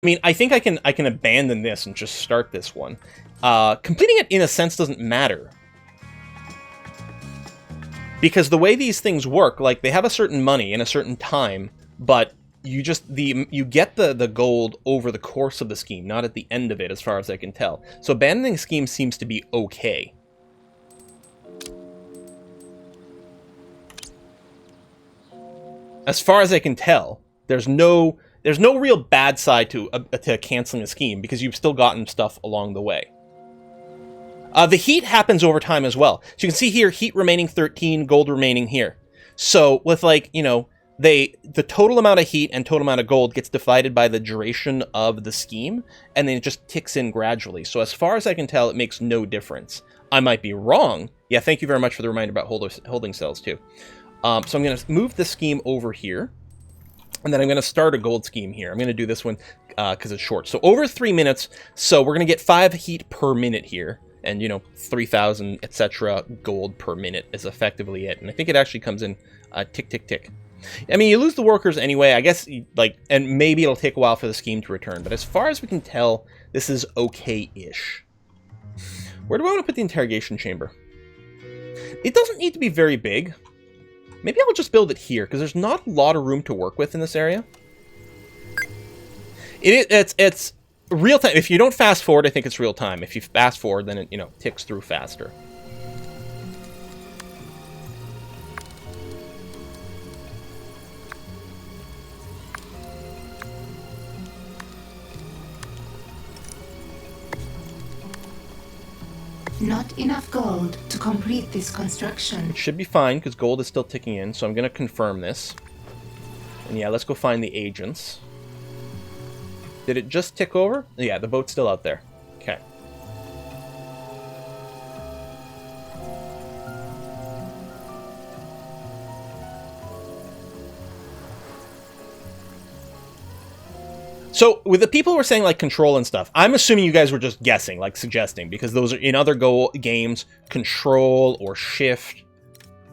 I mean, I think I can abandon this and just start this one. Completing it, in a sense, doesn't matter. Because the way these things work, like, they have a certain money in a certain time, but you get the gold over the course of the scheme, not at the end of it, as far as I can tell. So abandoning the scheme seems to be okay. As far as I can tell, there's no real bad side to canceling a scheme, because you've still gotten stuff along the way. The heat happens over time as well. So you can see here, heat remaining 13, gold remaining here. So with, like, you know, the total amount of heat and total amount of gold gets divided by the duration of the scheme, and then it just ticks in gradually. So as far as I can tell, it makes no difference. I might be wrong. Yeah, thank you very much for the reminder about holding cells too. So I'm going to move the scheme over here, and then I'm going to start a gold scheme here. I'm going to do this one because it's short. So over 3 minutes, so we're going to get 5 heat per minute here, and, you know, 3,000, etc. gold per minute is effectively it. And I think it actually comes in tick, tick, tick. I mean, you lose the workers anyway, I guess, like, and maybe it'll take a while for the scheme to return, but as far as we can tell, this is okay-ish. Where do I want to put the interrogation chamber? It doesn't need to be very big. Maybe I'll just build it here, because there's not a lot of room to work with in this area. It's real time. If you don't fast forward, I think it's real time. If you fast forward, then it, you know, ticks through faster. Not enough gold to complete this construction. It should be fine, because gold is still ticking in, so I'm going to confirm this. And yeah, let's go find the agents. Did it just tick over? Yeah, the boat's still out there. Okay. So, with the people who are saying, like, control and stuff, I'm assuming you guys were just guessing, like, suggesting, because those are, in other games, control or shift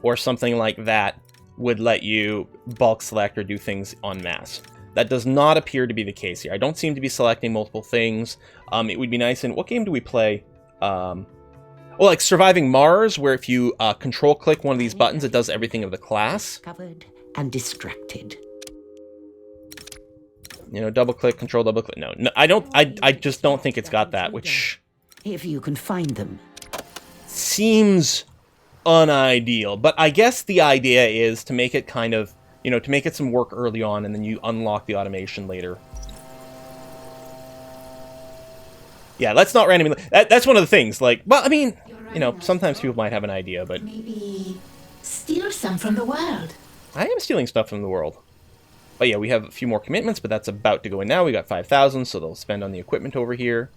or something like that would let you bulk select or do things en masse. That does not appear to be the case here. I don't seem to be selecting multiple things. It would be nice in... What game do we play? Well, like Surviving Mars, where if you control-click one of these buttons, it does everything of the class. Covered and distracted. You know, double-click, control, double-click. No, I just don't think it's got that, which... If you can find them. Seems unideal. But I guess the idea is to make it kind of... You know, to make it some work early on, and then you unlock the automation later. Yeah, let's not randomly... That's one of the things, like... Well, I mean, you know, sometimes people might have an idea, but... Maybe steal some from the world. I am stealing stuff from the world. But yeah, we have a few more commitments, but that's about to go in now. We got 5,000, so they'll spend on the equipment over here.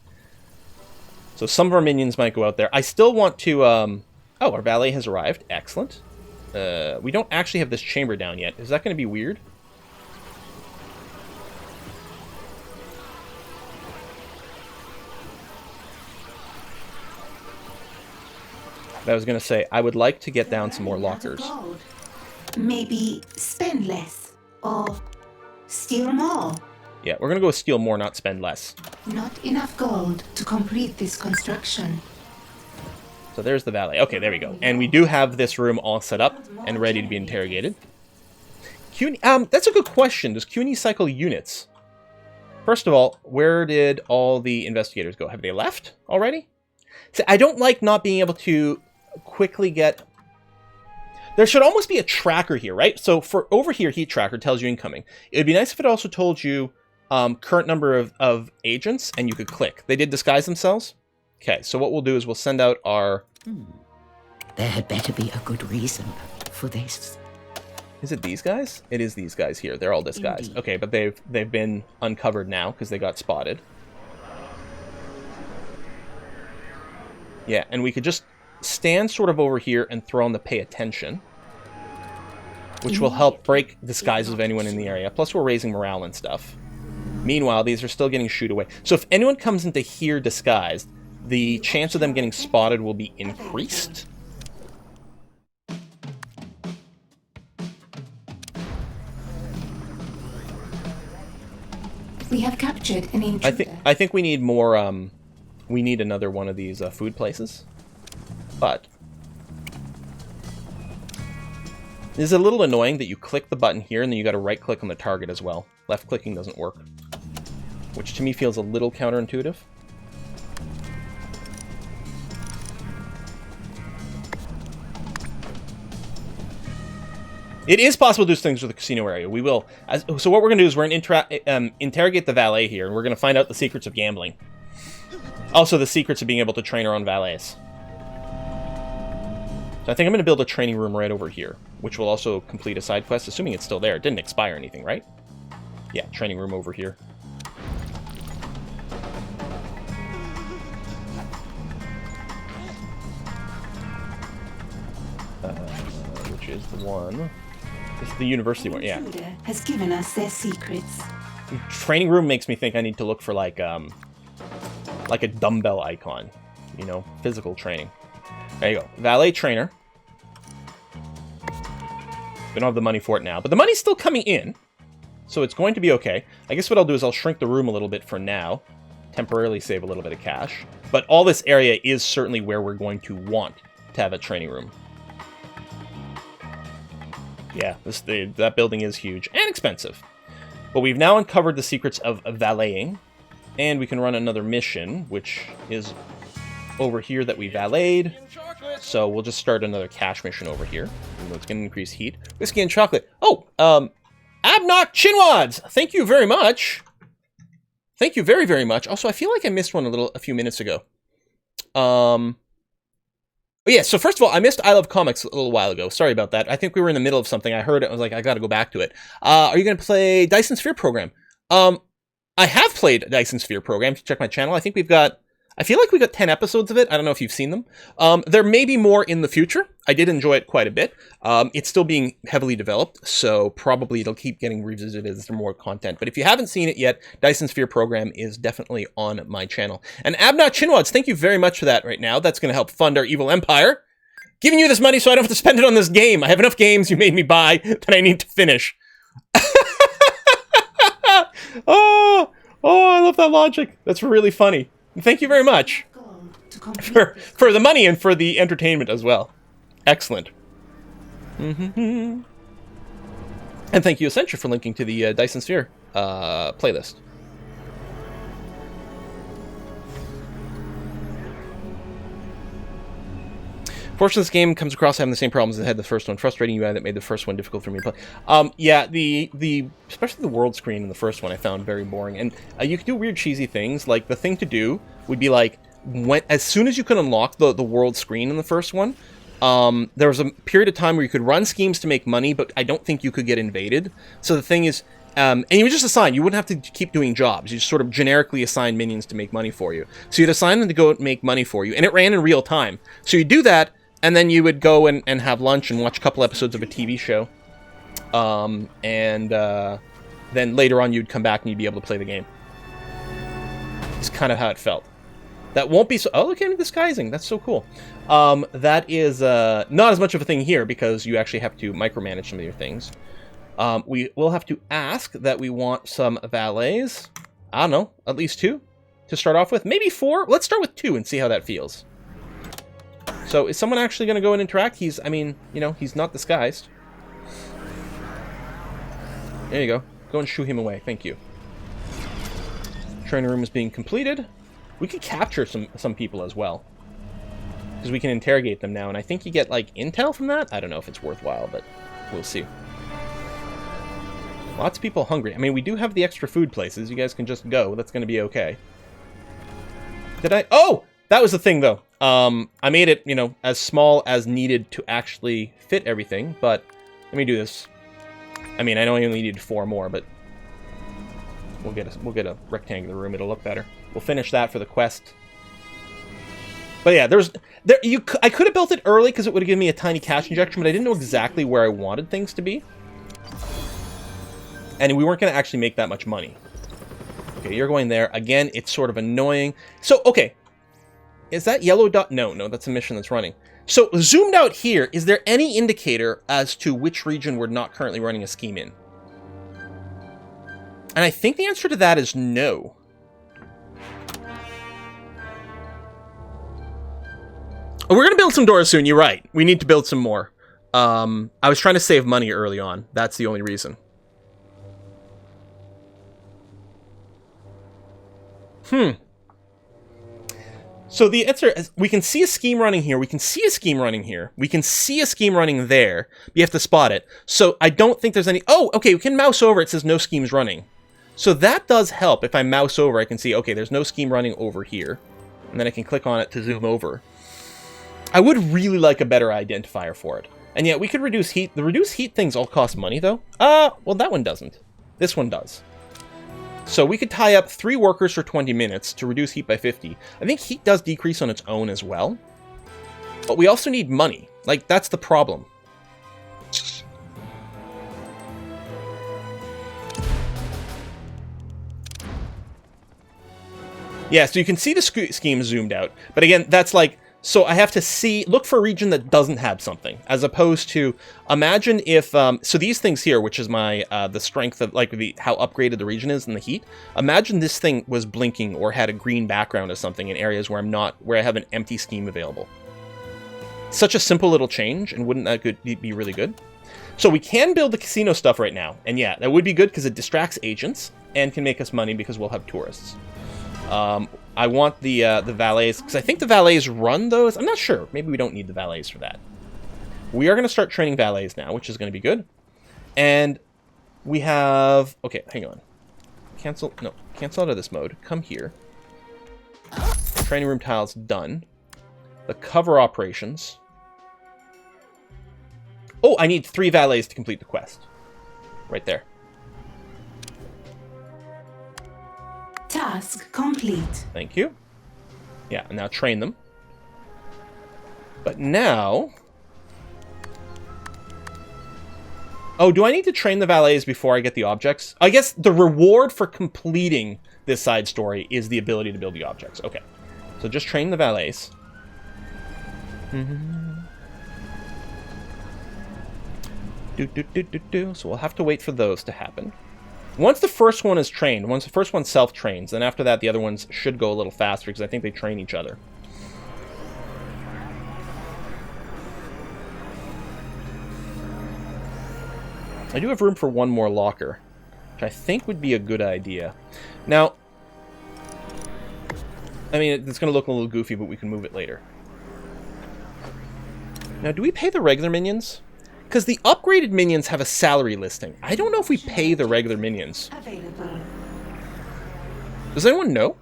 So some of our minions might go out there. I still want to... Oh, our valet has arrived. Excellent. We don't actually have this chamber down yet. Is that going to be weird? I was going to say, I would like to get down some more lockers. Maybe spend less, or steal more. Yeah, we're going to go with steal more, not spend less. Not enough gold to complete this construction. So there's the valet. Okay, there we go. And we do have this room all set up and ready to be interrogated. CUNY, that's a good question. Does CUNY cycle units? First of all, where did all the investigators go? Have they left already? See, I don't like not being able to quickly get... There should almost be a tracker here, right? So for over here, heat tracker tells you incoming. It would be nice if it also told you current number of agents, and you could click. They did disguise themselves. Okay, so what we'll do is we'll send out our... There had better be a good reason for this. Is it these guys? It is these guys here. They're all disguised. Indeed. Okay, but they've been uncovered now because they got spotted. Yeah, and we could just stand sort of over here and throw on the pay attention, which will help break disguises of anyone in the area. Plus, we're raising morale and stuff. Meanwhile, these are still getting shooed away. So if anyone comes into here disguised, the chance of them getting spotted will be increased. We have captured an intruder. I think we need more, we need another one of these food places. But it is a little annoying that you click the button here and then you got to right click on the target as well. Left clicking doesn't work, which to me feels a little counterintuitive. It is possible to do things with the casino area. We will. So what we're going to do is we're going to interrogate the valet here, and we're going to find out the secrets of gambling. Also, the secrets of being able to train our own valets. So I think I'm going to build a training room right over here, which will also complete a side quest, assuming it's still there. It didn't expire anything, right? Yeah, training room over here. Which is the one... This is the university one, yeah. Has given us their secrets. Training room makes me think I need to look for like a dumbbell icon, you know, physical training. There you go, valet trainer. We don't have the money for it now, but the money's still coming in, so it's going to be okay. I guess what I'll do is I'll shrink the room a little bit for now, temporarily save a little bit of cash. But all this area is certainly where we're going to want to have a training room. Yeah, that building is huge and expensive. But we've now uncovered the secrets of valeting, and we can run another mission, which is over here that we valeted. So we'll just start another cash mission over here. Even though it's going to increase heat. Whiskey and chocolate. Oh, Abnock Chinwads! Thank you very much. Thank you very, very much. Also, I feel like I missed one a few minutes ago. But yeah, so first of all, I missed I Love Comics a little while ago. Sorry about that. I think we were in the middle of something. I heard it. I was like, I got to go back to it. Are you going to play Dyson Sphere Program? I have played Dyson Sphere Program. If you check my channel, I think I feel like we got 10 episodes of it. I don't know if you've seen them. There may be more in the future. I did enjoy it quite a bit. It's still being heavily developed, so probably it'll keep getting revisited as there more content. But if you haven't seen it yet, Dyson Sphere Program is definitely on my channel. And Abnot Chinwads, thank you very much for that right now. That's going to help fund our evil empire. Giving you this money so I don't have to spend it on this game. I have enough games you made me buy that I need to finish. Oh, I love that logic. That's really funny. Thank you very much for the money and for the entertainment as well. Excellent. And thank you, Accenture, for linking to the Dyson Sphere playlist. Fortunately, this game comes across having the same problems as it had the first one. Frustrating UI that made the first one difficult for me to play. Yeah, especially the world screen in the first one I found very boring. And you could do weird cheesy things. Like, the thing to do would be like, as soon as you could unlock the world screen in the first one, there was a period of time where you could run schemes to make money, but I don't think you could get invaded. So the thing is, and you would just assign, you wouldn't have to keep doing jobs. You just sort of generically assign minions to make money for you. So you'd assign them to go make money for you, and it ran in real time. So you do that, and then you would go and have lunch and watch a couple episodes of a TV show. Then later on you'd come back and you'd be able to play the game. It's kind of how it felt. That won't be so... Oh, look at me disguising. That's so cool. That is not as much of a thing here because you actually have to micromanage some of your things. We will have to ask that we want some valets. I don't know, at least 2 to start off with. Maybe 4. Let's start with 2 and see how that feels. So is someone actually going to go and interact? I mean, you know, he's not disguised. There you go. Go and shoo him away. Thank you. Training room is being completed. We could capture some people as well. Because we can interrogate them now. And I think you get, like, intel from that? I don't know if it's worthwhile, but we'll see. Lots of people hungry. I mean, we do have the extra food places. You guys can just go. That's going to be okay. Did I... Oh! That was the thing, though. I made it, you know, as small as needed to actually fit everything, but let me do this. I mean, I know I only needed 4 more, but we'll get a rectangular room. It'll look better. We'll finish that for the quest. But yeah, I could have built it early because it would have given me a tiny cash injection, but I didn't know exactly where I wanted things to be. And we weren't going to actually make that much money. Okay, you're going there. Again, it's sort of annoying. So, okay. Is that yellow dot? No, that's a mission that's running. So, zoomed out here, is there any indicator as to which region we're not currently running a scheme in? And I think the answer to that is no. Oh, we're going to build some doors soon. You're right. We need to build some more. I was trying to save money early on. That's the only reason. So the answer is, we can see a scheme running here. We can see a scheme running here. We can see a scheme running there. But you have to spot it. So I don't think there's any... Oh, okay. We can mouse over. It says no schemes running. So that does help. If I mouse over, I can see, okay, there's no scheme running over here. And then I can click on it to zoom over. I would really like a better identifier for it. And yet we could reduce heat. The reduce heat things all cost money, though. Well, that one doesn't. This one does. So we could tie up 3 workers for 20 minutes to reduce heat by 50. I think heat does decrease on its own as well. But we also need money. Like, that's the problem. Yeah, so you can see the scheme zoomed out. But again, that's like... So I have to look for a region that doesn't have something, as opposed to, imagine if, so these things here, which is my, the strength of, like, how upgraded the region is and the heat, imagine this thing was blinking or had a green background or something in areas where where I have an empty scheme available. Such a simple little change, and wouldn't that be really good? So we can build the casino stuff right now, and yeah, that would be good because it distracts agents and can make us money because we'll have tourists. I want the valets, because I think the valets run those. I'm not sure. Maybe we don't need the valets for that. We are going to start training valets now, which is going to be good. And we have... Okay, hang on. Cancel out of this mode. Come here. Training room tiles done. The cover operations. Oh, I need 3 valets to complete the quest. Right there. Task complete. Thank you. Yeah, and now train them. But now... Oh, do I need to train the valets before I get the objects? I guess the reward for completing this side story is the ability to build the objects. Okay. So just train the valets. So we'll have to wait for those to happen. Once the first one is trained, once the first one self-trains, then after that the other ones should go a little faster because I think they train each other. I do have room for one more locker, which I think would be a good idea. Now, I mean, it's going to look a little goofy, but we can move it later. Now, do we pay the regular minions? Because the upgraded minions have a salary listing. I don't know if we pay the regular minions. Available. Does anyone know?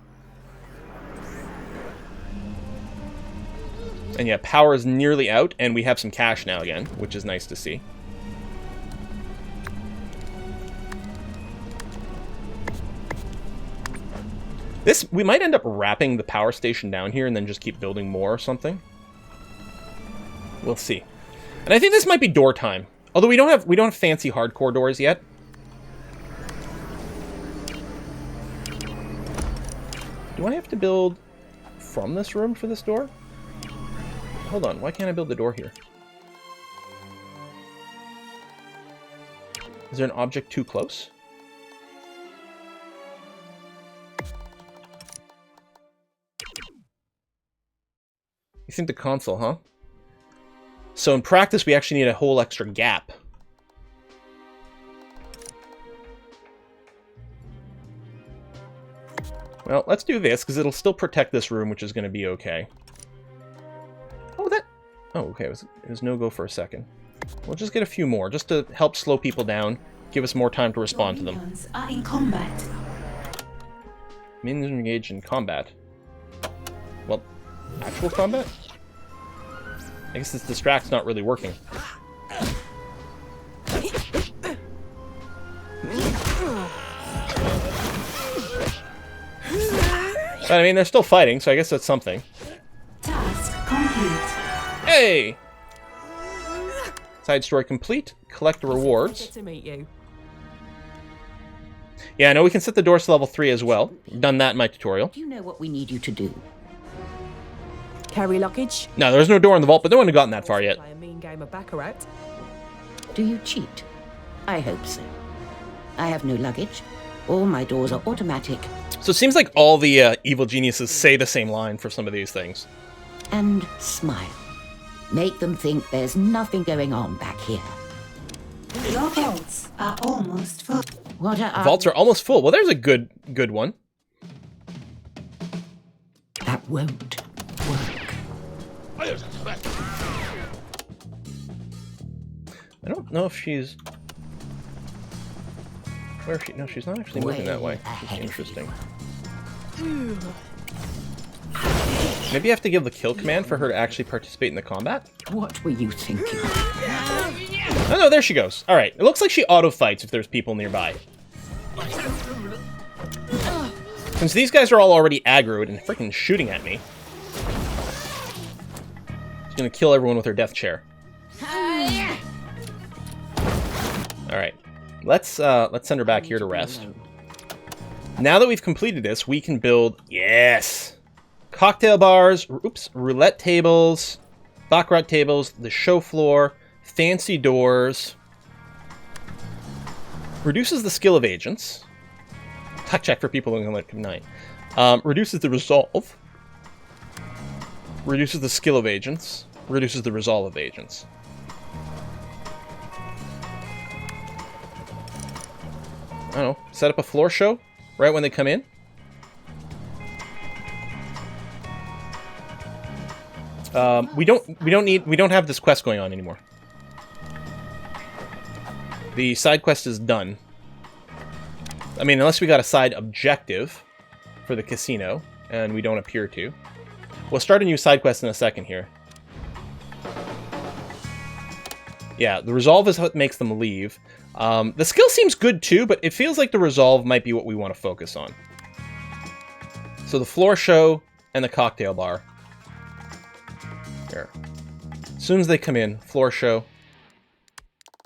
And yeah, power is nearly out, and we have some cash now again, which is nice to see. We might end up wrapping the power station down here and then just keep building more or something. We'll see. And I think this might be door time. Although we don't have fancy hardcore doors yet. Do I have to build from this room for this door? Hold on, why can't I build the door here? Is there an object too close? You think the console, huh? So in practice, we actually need a whole extra gap. Well, let's do this, because it'll still protect this room, which is going to be okay. Oh, okay, it was no-go for a second. We'll just get a few more, just to help slow people down, give us more time to respond to them. Minions are in combat. Minions engaged in combat. Well, actual combat? I guess this distract's not really working. But I mean, they're still fighting, so I guess that's something. Task complete. Hey! Side story complete. Collect the rewards. Good to meet you. Yeah, I know we can set the doors to level 3 as well. Done that in my tutorial. Do you know what we need you to do? Carry luggage. No, there's no door in the vault, but no one had gotten that far yet. Play a mean game of baccarat. Do you cheat? I hope so. I have no luggage, All my doors are automatic. So it seems like all the evil geniuses say the same line for some of these things. And smile. Make them think there's nothing going on back here. Your vaults are almost full. What are Vaults are almost full. Well, there's a good one. That won't work. I don't know if she's... Where is she? No, she's not actually moving that way. That's interesting. Maybe I have to give the kill command for her to actually participate in the combat? What were you thinking? Oh no, there she goes. Alright, it looks like she auto-fights if there's people nearby. Since these guys are all already aggroed and freaking shooting at me, she's gonna kill everyone with her death chair. Alright, let's send her back here to rest. Now that we've completed this, we can build, yes, cocktail bars, roulette tables, baccarat tables, the show floor, fancy doors, reduces the skill of agents, tuck check for people who like night, reduces the resolve, reduces the skill of agents, reduces the resolve of agents. I don't know, set up a floor show right when they come in. We don't have this quest going on anymore. The side quest is done. I mean, unless we got a side objective for the casino, and we don't appear to. We'll start a new side quest in a second here. Yeah, the resolve is what makes them leave. The skill seems good too, but it feels like the resolve might be what we want to focus on. So the floor show and the cocktail bar. There. As soon as they come in, floor show.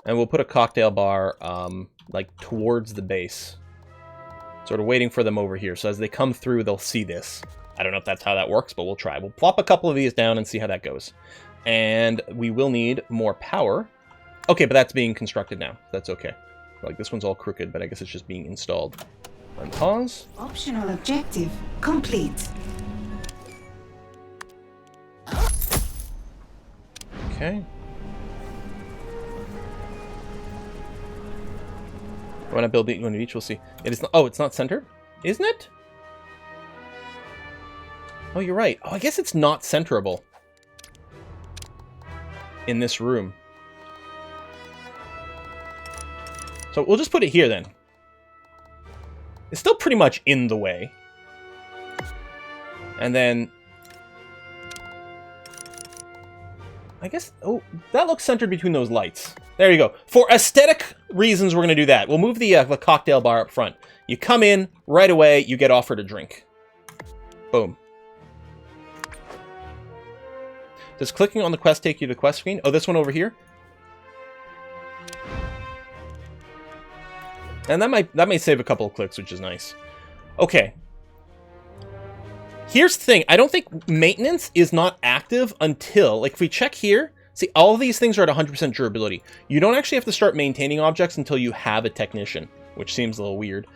And we'll put a cocktail bar, like, towards the base. Sort of waiting for them over here. So as they come through, they'll see this. I don't know if that's how that works, but we'll try. We'll plop a couple of these down and see how that goes. And we will need more power. Okay, but that's being constructed now. That's okay. Like, this one's all crooked, but I guess it's just being installed. Unpause. Optional objective complete. Okay. When I build one of each, we'll see. It is not, oh, it's not centered? Isn't it? Oh, you're right. Oh, I guess it's not centerable in this room. So we'll just put it here then. It's still pretty much in the way. And then... I guess... Oh, that looks centered between those lights. There you go. For aesthetic reasons, we're going to do that. We'll move the cocktail bar up front. You come in, right away, you get offered a drink. Boom. Does clicking on the quest take you to the quest screen? Oh, this one over here? And that might save a couple of clicks, which is nice. Okay. Here's the thing. I don't think maintenance is not active until... Like, if we check here... See, all of these things are at 100% durability. You don't actually have to start maintaining objects until you have a technician, which seems a little weird.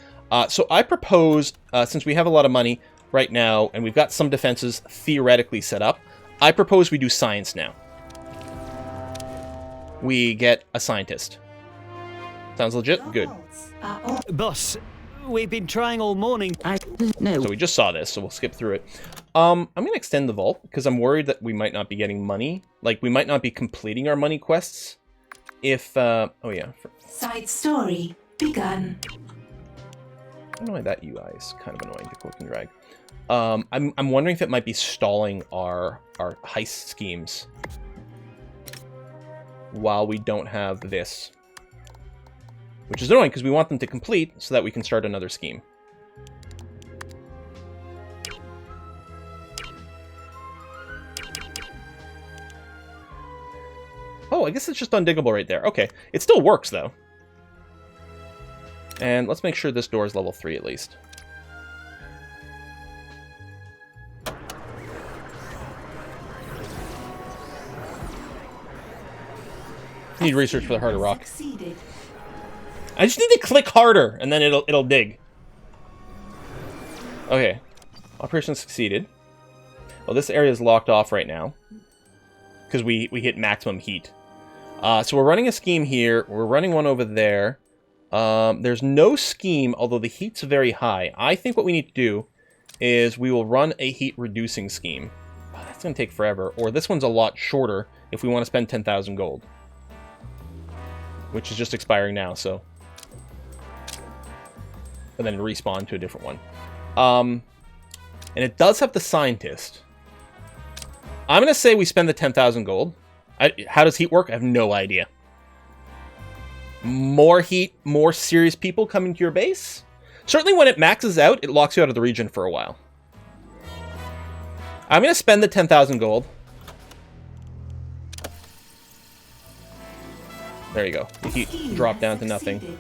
So I propose, since we have a lot of money right now, and we've got some defenses theoretically set up, I propose we do science now. We get a scientist. Sounds legit? Good. Boss, we've been trying all morning. No. So we just saw this, so we'll skip through it. I'm going to extend the vault, because I'm worried that we might not be getting money. Like, we might not be completing our money quests if, oh yeah. Side story begun. I don't know why that UI is kind of annoying to click and drag. I'm wondering if it might be stalling our heist schemes while we don't have this. Which is annoying, because we want them to complete so that we can start another scheme. Oh, I guess it's just undiggable right there. Okay. It still works, though. And let's make sure this door is level 3 at least. Need research for the harder rock. Succeeded. I just need to click harder, and then it'll dig. Okay. Operation succeeded. Well, this area is locked off right now. Because we hit maximum heat. So we're running a scheme here. We're running one over there. There's no scheme, although the heat's very high. I think what we need to do is we will run a heat-reducing scheme. Oh, that's going to take forever. Or this one's a lot shorter if we want to spend 10,000 gold. Which is just expiring now, so... And then respawn to a different one. And it does have the scientist. I'm going to say we spend the 10,000 gold. How does heat work? I have no idea. More heat, more serious people coming to your base? Certainly when it maxes out, it locks you out of the region for a while. I'm going to spend the 10,000 gold. There you go. The heat dropped down to nothing.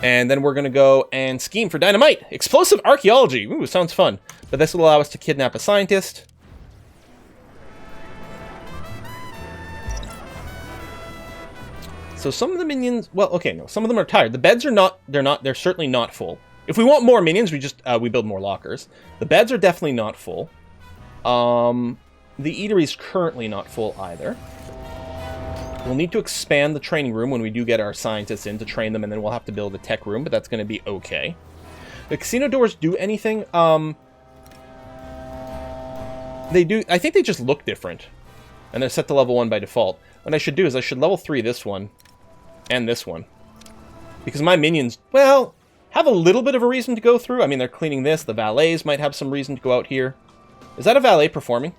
And then we're going to go and scheme for dynamite. Explosive archaeology. Ooh, sounds fun. But this will allow us to kidnap a scientist. So some of the minions, well, okay, no, some of them are tired. The beds are not, they're certainly not full. If we want more minions, we build more lockers. The beds are definitely not full. The eatery is currently not full either. We'll need to expand the training room when we do get our scientists in to train them, and then we'll have to build a tech room, but that's going to be okay. The casino doors do anything? They do, I think they just look different. And they're set to level 1 by default. What I should do is I should level 3 this one. And this one. Because my minions, well, have a little bit of a reason to go through. I mean, they're cleaning this. The valets might have some reason to go out here. Is that a valet performing?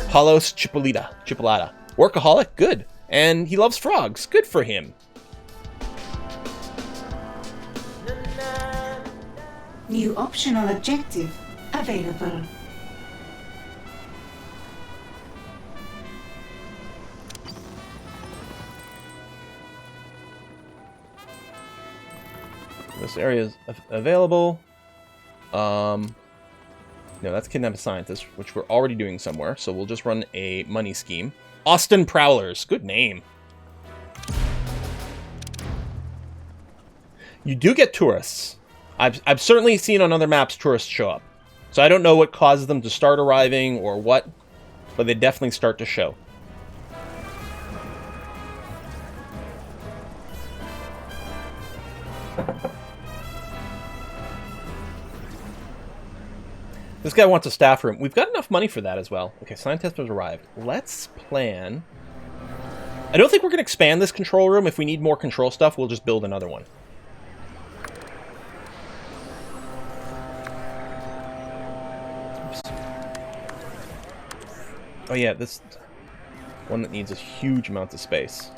Palos Chipolata. Workaholic? Good. And he loves frogs. Good for him. New optional objective available. This area is available. No, that's Kidnap a Scientist, which we're already doing somewhere, so we'll just run a money scheme. Austin Prowlers. Good name. You do get tourists. I've certainly seen on other maps tourists show up. So I don't know what causes them to start arriving or what, but they definitely start to show. This guy wants a staff room. We've got enough money for that as well. Okay, scientist has arrived. Let's plan. I don't think we're going to expand this control room. If we need more control stuff, we'll just build another one. Oops. Oh yeah, this one that needs a huge amount of space.